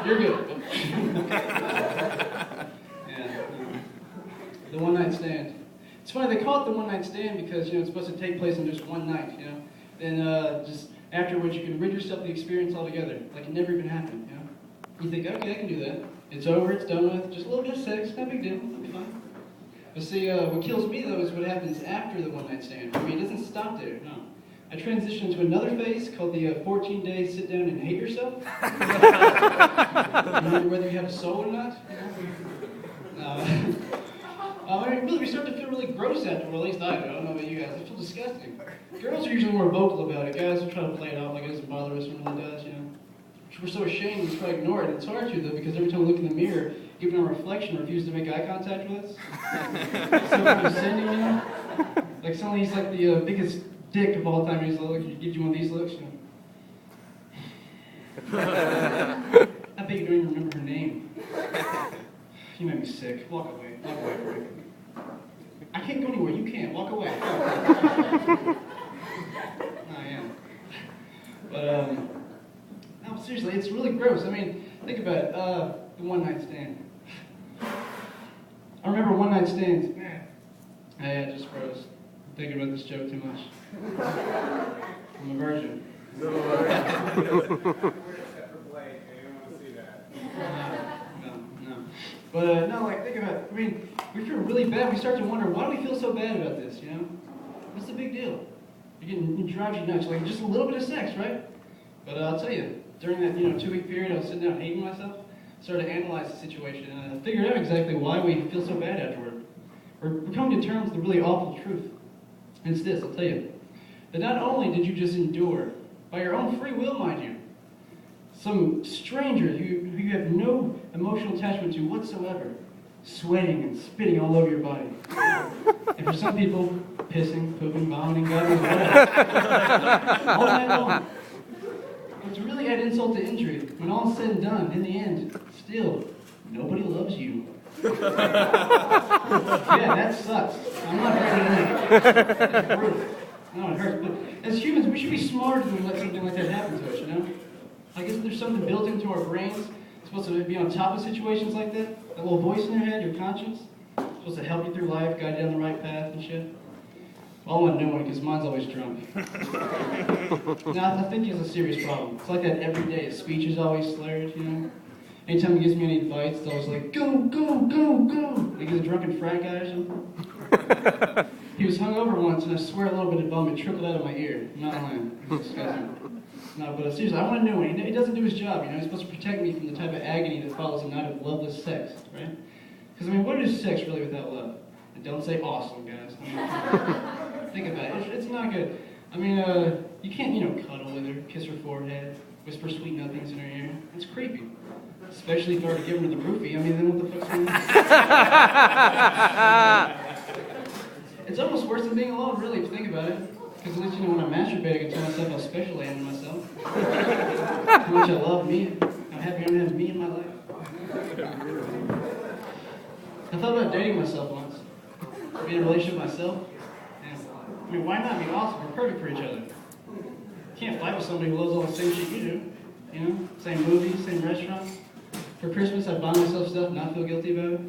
You're good. Yeah. The one night stand. It's funny, they call it the one night stand because, it's supposed to take place in just one night, Then just afterwards you can rid yourself of the experience altogether, like it never even happened, You think, okay, I can do that. It's over, it's done with, just a little bit of sex, no big deal, it'll be fine. But see, what kills me though is what happens after the one night stand. I mean, it doesn't stop there, no. I transitioned to another phase called the 14 days sit down and hate yourself. Whether you have a soul or not. We start to feel really gross afterward, at least I do. I don't know about you guys. I feel disgusting. Girls are usually more vocal about it. Guys will try to play it off like it doesn't bother us when it really does, We're so ashamed we try to ignore it. It's hard to, though, because every time we look in the mirror, even our reflection refuses to make eye contact with us. It's so condescending, Like suddenly he's like the biggest dick of all time. He's like, he gives you one of these looks, I bet you don't even remember her name. You make me sick. Walk away. Walk away from me. I can't go anywhere. You can't. Walk away. I am. But, no, seriously, it's really gross. I mean, think about it. The one night stand. I remember one night stands. Yeah, just gross. I'm thinking about this joke too much. I'm a virgin. No. But, no, like, think about it. I mean, we feel really bad. We start to wonder, why do we feel so bad about this, What's the big deal? It drives you nuts. Like, just a little bit of sex, right? But I'll tell you, during that, 2-week period, I was sitting down hating myself, started to analyze the situation, and I figured out exactly why we feel so bad afterward. We're coming to terms with the really awful truth. And it's this, I'll tell you, that not only did you just endure, by your own free will, mind you, some stranger who you have no emotional attachment to whatsoever, sweating and spitting all over your body. And for some people, pissing, pooping, vomiting, God knows what. All night long. But to really add insult to injury, when all is said and done, in the end, still, nobody loves you. Yeah, that sucks. I'm not ready to it's brutal. No, it hurts. But as humans, we should be smarter than let something like that happen to us, I guess there's something built into our brains supposed to be on top of situations like that. That little voice in your head, your conscience, supposed to help you through life, guide you down the right path and shit. Well, I want to know one because mine's always drunk. Now, I think he has a serious problem. It's like that every day. His speech is always slurred, Anytime he gives me any advice, it's always like, go, go, go, go. Like he's a drunken frat guy or something. He was hungover once, and I swear a little bit of vomit trickled out of my ear. I'm not lying. It's disgusting. No, but seriously, I want to know one. He doesn't do his job, He's supposed to protect me from the type of agony that follows a night of loveless sex, right? Because, what is sex really without love? And don't say awesome, guys. Think about it. It's not good. You can't, cuddle with her, kiss her forehead, whisper sweet nothings in her ear. It's creepy. Especially if I were to give her the roofie. Then what the fuck's going on? It's almost worse than being alone, really, if you think about it. Because at least, when I masturbate, I can tell myself how special I am in myself. How much I love me. How happy I am to have me in my life. I thought about dating myself once. Being in a relationship with myself. And, why not? Awesome. We're perfect for each other. You can't fight with somebody who loves all the same shit you do. Same movies, same restaurants. For Christmas, I buy myself stuff and not feel guilty about it.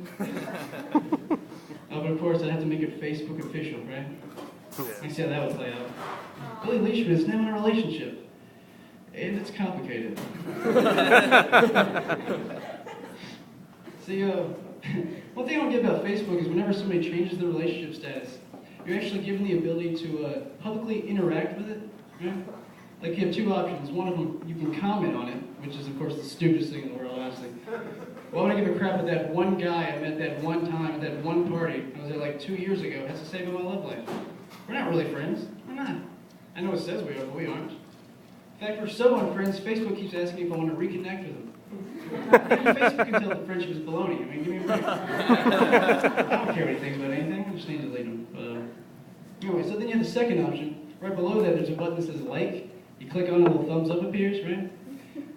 But of course, I'd have to make it Facebook official, right? Let's see how that would play out. Billy Leishman is now in a relationship. And it's complicated. See, one thing I don't get about Facebook is whenever somebody changes their relationship status, you're actually given the ability to publicly interact with it, right? Like you have two options. One of them, you can comment on it, which is of course the stupidest thing in the world, honestly. Why would I give a crap at that one guy I met that one time at that one party? I was there like 2 years ago. Has to say about my love life. We're not really friends. We're not. I know it says we are, but we aren't. In fact, we're so unfriends, Facebook keeps asking if I want to reconnect with them. Even Facebook can tell the friendship is baloney. Give me a break. I don't care what he thinks about anything. I just need to delete him. But, anyway, so then you have the second option. Right below that, there's a button that says like. You click on it, a little thumbs up appears, right?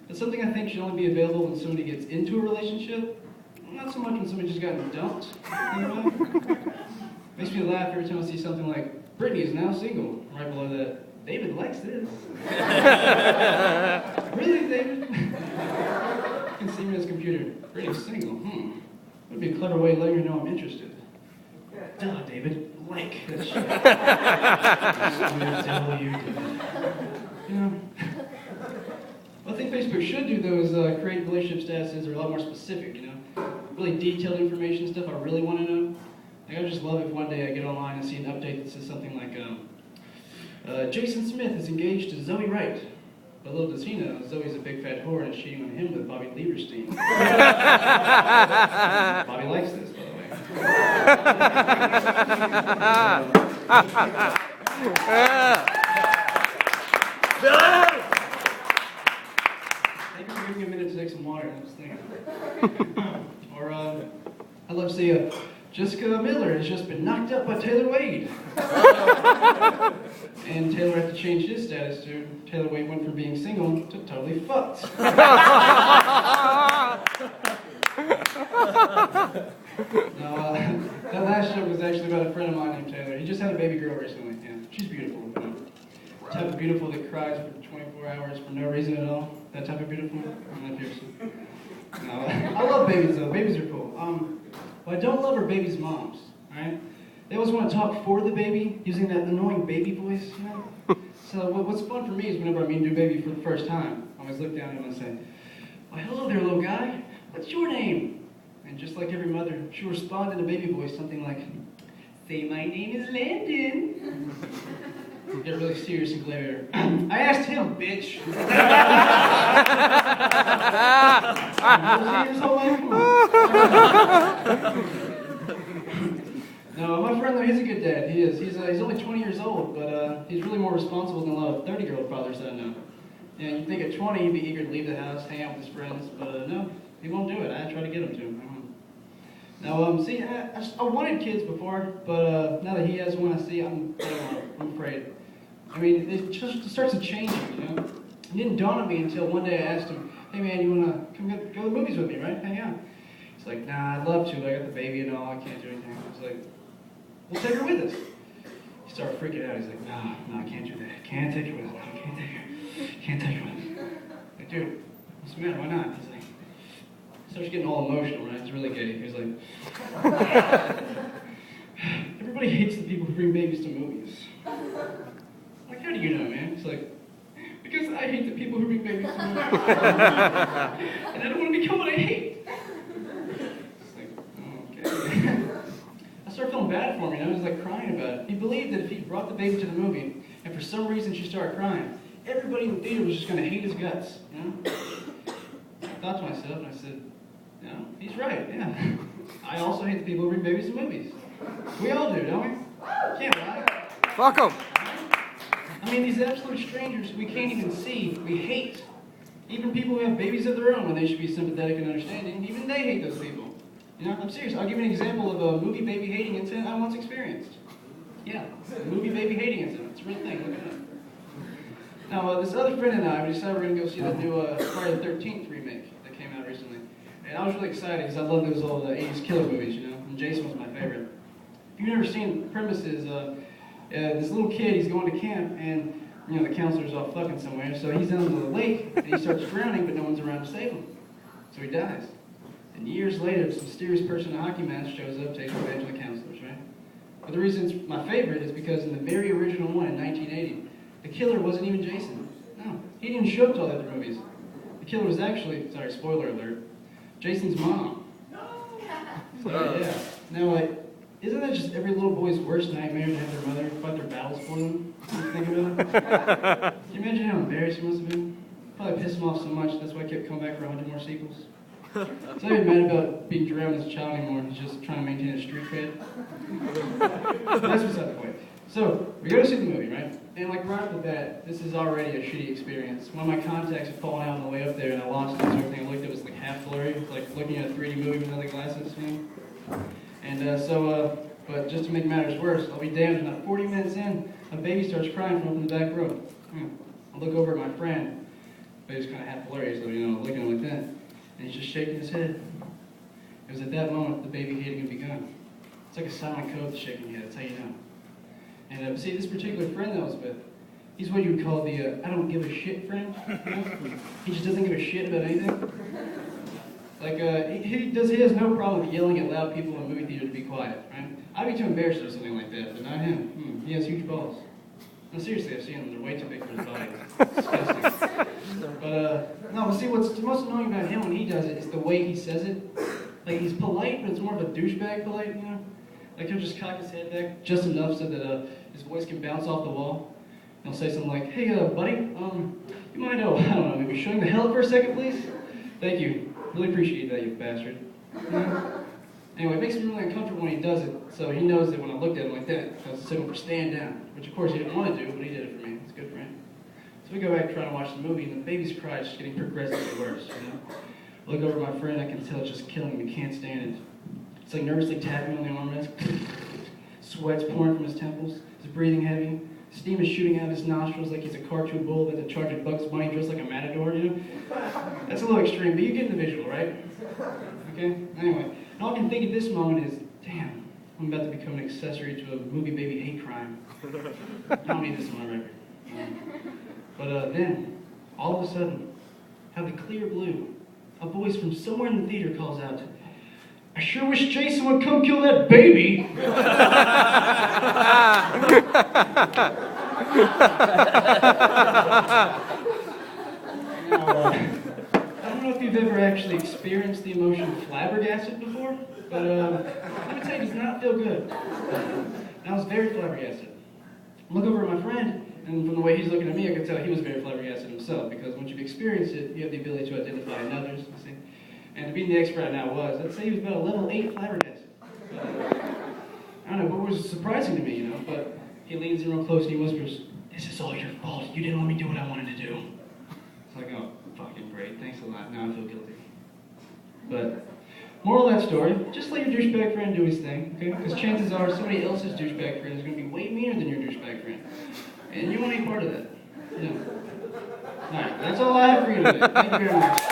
That's something I think should only be available when somebody gets into a relationship. Not so much when somebody just got dumped. Makes me laugh every time I see something like, Brittany is now single. Right below that, David likes this. Really, David? You can see me on his computer. Pretty single. Would be a clever way of letting her know I'm interested. Duh, David. Like that shit. You know. What I think Facebook should do though is create relationship statuses that are a lot more specific. You know, really detailed information stuff I really want to know. Like, I would just love if one day I get online and see an update that says something like, Jason Smith is engaged to Zoe Wright. But little does he know, Zoe's a big fat whore and is cheating on him with Bobby Lieberstein. Bobby likes this, by the way. Thank you for giving me a minute to take some water. I was thinking. Or, I'd love to see Jessica Miller has just been knocked up by Taylor Wade. And Taylor had to change his status to Taylor Wade went from being single to totally fucked. No, that last joke was actually about a friend of mine named Taylor. He just had a baby girl recently. Yeah, she's beautiful. You know. The type of beautiful that cries for 24 hours for no reason at all. That type of beautiful. I don't know if you've seen. No, I love babies though. Babies are cool. What I don't love are babies' moms. Alright? They always want to talk for the baby using that annoying baby voice, you know? So what's fun for me is whenever I meet a new baby for the first time, I always look down at him and say, "Well, hello there, little guy. What's your name?" And just like every mother, she'll respond in a baby voice, something like, "Say my name is Landon." Get really serious and glare at her. "I asked him, bitch." His whole life? Come on. No, my friend though, he's a good dad. He is. He's only 20 years old, but he's really more responsible than a lot of 30-year-old fathers that I know. Yeah, you'd think at 20 he'd be eager to leave the house, hang out with his friends, but no, he won't do it. I try to get him to. Now, see, I wanted kids before, but now that he has one, I see, I'm afraid. I mean, it just starts to change him, you know? It didn't dawn on me until one day I asked him, "Hey man, you wanna come go to the movies with me, right? Hang out." He's like, "Nah, I'd love to, but I got the baby and all, I can't do anything." I was like, "We'll take her with us." He started freaking out. He's like, "No, I can't do that. Can't take her with us. No, can't take her. Can't take her with us." I'm like, "Dude, what's the matter? Why not?" He's like, he starts getting all emotional, right? It's really gay. He's like, "Everybody hates the people who bring babies to movies." I'm like, "How do you know, man?" He's like, "Because I hate the people who bring babies to movies. And I don't want to become what I hate." It's like, okay. I started feeling bad for him, you know, he was like crying about it. He believed that if he brought the baby to the movie, and for some reason she started crying, everybody in the theater was just going to hate his guts, you know? I thought to myself, and I said, you know, he's right, yeah. I also hate the people who bring babies to movies. We all do, don't we? Can't lie. Fuck them. I mean, these absolute strangers we can't even see, we hate. Even people who have babies of their own when they should be sympathetic and understanding, even they hate those people. You know, I'm serious. I'll give you an example of a movie baby hating incident I once experienced. Yeah, a movie baby hating incident. It's a real thing. Look it up. Now, this other friend and I, we decided we're going to go see the new Friday the 13th remake that came out recently. And I was really excited because I love those old 80s killer movies, you know, and Jason was my favorite. If you've never seen the premise is, this little kid, he's going to camp, and, you know, the counselor's off fucking somewhere, so he's down to the lake, and he starts drowning, but no one's around to save him. So he dies. And years later, this mysterious person in a hockey mask shows up, takes revenge on the counselors, right? But the reason it's my favorite is because in the very original one in 1980, the killer wasn't even Jason. No, he didn't show up to all the other movies. The killer was actually, sorry, spoiler alert, Jason's mom. So, yeah. Now, isn't that just every little boy's worst nightmare to have their mother fight their battles for them? Think about it. Can you imagine how embarrassed he must have been? Probably pissed him off so much, that's why I kept coming back for 100 more sequels. He's not even mad about being drowned as a child anymore, he's just trying to maintain his street cred. That's beside the point. So, we go to see the movie, right? And like right off the bat, this is already a shitty experience. One of my contacts had fallen out on the way up there and I lost it, so everything I looked at was like half blurry. It's like looking at a 3D movie without the glasses, you know? And but just to make matters worse, I'll be damned if not 40 minutes in, a baby starts crying from up in the back row. I look over at my friend, but he's kind of half blurry, so, you know, looking at him like that. And he's just shaking his head. It was at that moment the baby hating had begun. It's like a silent code shaking your head, that's how you know. And see, this particular friend that I was with, He's what you would call the I don't give a shit friend. You know? He just doesn't give a shit about anything. Like, he has no problem with yelling at loud people in a movie theater to be quiet, right? I'd be too embarrassed to do something like that, but not him. He has huge balls. No, seriously, I've seen them. They're way too big for his body. It's disgusting. But, no, but see, what's most annoying about him when he does it is the way he says it. Like, he's polite, but it's more of a douchebag polite, you know? Like, he'll just cock his head back just enough so that his voice can bounce off the wall. He'll say something like, hey, buddy, you mind, I don't know, maybe showing the hell for a second, please? Thank you. Really appreciate that, you bastard. Anyway, it makes me really uncomfortable when he does it, so he knows that when I looked at him like that, I was signal for stand down, which of course he didn't want to do, but he did it for me. It's good for him. So we go back trying to watch the movie, and the baby's cry is just getting progressively worse, you know? I look over at my friend, I can tell it's just killing him, he can't stand it. It's like nervously tapping on the armrest, sweat's pouring from his temples, he's breathing heavy, steam is shooting out of his nostrils like he's a cartoon bull that's in charge of Bugs Bunny dressed like a matador, you know? That's a little extreme, but you get the visual, right? Okay? Anyway, and all I can think at this moment is, damn, I'm about to become an accessory to a movie baby hate crime. I don't need this on my record. But then, all of a sudden, out of the clear blue, a voice from somewhere in the theater calls out, I sure wish Jason would come kill that baby. Now, I don't know if you've ever actually experienced the emotion flabbergasted before, but let me tell you, it does not feel good. And I was very flabbergasted. I look over at my friend, and from the way he's looking at me, I could tell he was very flabbergasted himself, because once you've experienced it, you have the ability to identify in others, you see. And to be the expert I now was, I'd say he was about a level 8 flabbergasted. I don't know, what was surprising to me, you know, but he leans in real close and he whispers, this is all your fault. You didn't let me do what I wanted to do. It's like, oh, fucking great. Thanks a lot. Now I feel guilty. But, moral of that story, just let your douchebag friend do his thing, okay? Because chances are somebody else's douchebag friend is going to be way meaner than your douchebag friend. And you want to be part of that. You know. Alright, that's all I have for you today. Thank you very much.